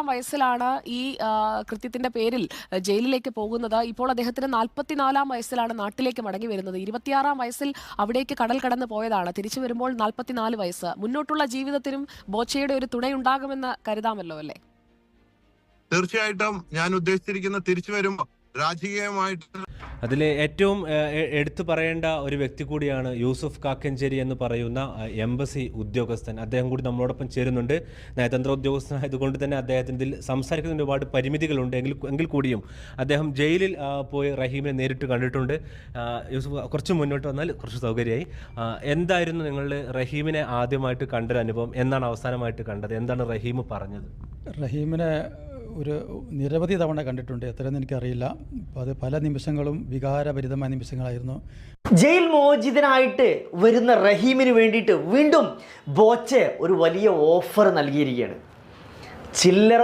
വയസ്സിലാണ് ഈ കൃത്യത്തിന്റെ പേരിൽ ജയിലിലേക്ക് പോകുന്നത്. ഇപ്പോൾ അദ്ദേഹത്തിന് 44 വയസ്സിലാണ് നാട്ടിലേക്ക് മടങ്ങി വരുന്നത്. 26 വയസ്സിൽ അവിടേക്ക് കടൽ കടന്ന് പോയതാണ്. തിരിച്ചു വരുമ്പോൾ 44 വയസ്സ്. മുന്നോട്ടുള്ള ജീവിതത്തിനും ബോച്ചയുടെ ഒരു തുണയുണ്ടാകുമെന്ന് കരുതാമല്ലോ അല്ലേ? തീർച്ചയായിട്ടും ഞാൻ ഉദ്ദേശിച്ചിരിക്കുന്ന തിരിച്ചു വരുമ്പോൾ രാജകീയമായിട്ട് അതിൽ ഏറ്റവും എടുത്തു പറയേണ്ട ഒരു വ്യക്തി കൂടിയാണ് യൂസുഫ് കാക്കഞ്ചേരി എന്ന് പറയുന്ന എംബസി ഉദ്യോഗസ്ഥൻ. അദ്ദേഹം കൂടി നമ്മളോടൊപ്പം ചേരുന്നുണ്ട്. നയതന്ത്ര ഉദ്യോഗസ്ഥനായതുകൊണ്ട് തന്നെ അദ്ദേഹത്തിന് ഇതിൽ സംസാരിക്കുന്നതിന് ഒരുപാട് പരിമിതികളുണ്ട്. എങ്കിൽ കൂടിയും അദ്ദേഹം ജയിലിൽ പോയി റഹീമിനെ നേരിട്ട് കണ്ടിട്ടുണ്ട്. യൂസുഫ് കുറച്ച് മുന്നോട്ട് വന്നാൽ കുറച്ച് സൗകര്യമായി. എന്തായിരുന്നു നിങ്ങൾ റഹീമിനെ ആദ്യമായിട്ട് കണ്ടൊരു അനുഭവം? എന്നാണ് അവസാനമായിട്ട് കണ്ടത്? എന്താണ് റഹീം പറഞ്ഞത്? റഹീമിനെ ഒരു നിരവധി തവണ കണ്ടിട്ടുണ്ട്. എത്രയെന്ന് എനിക്കറിയില്ല. അത് പല നിമിഷങ്ങളും വികാരഭരിതമായ നിമിഷങ്ങളായിരുന്നു. ജയിൽ മോചിതനായിട്ട് വരുന്ന റഹീമിന് വേണ്ടിയിട്ട് വീണ്ടും ബോച്ചെ ഒരു വലിയ ഓഫർ നൽകിയിരിക്കുകയാണ്. ചില്ലറ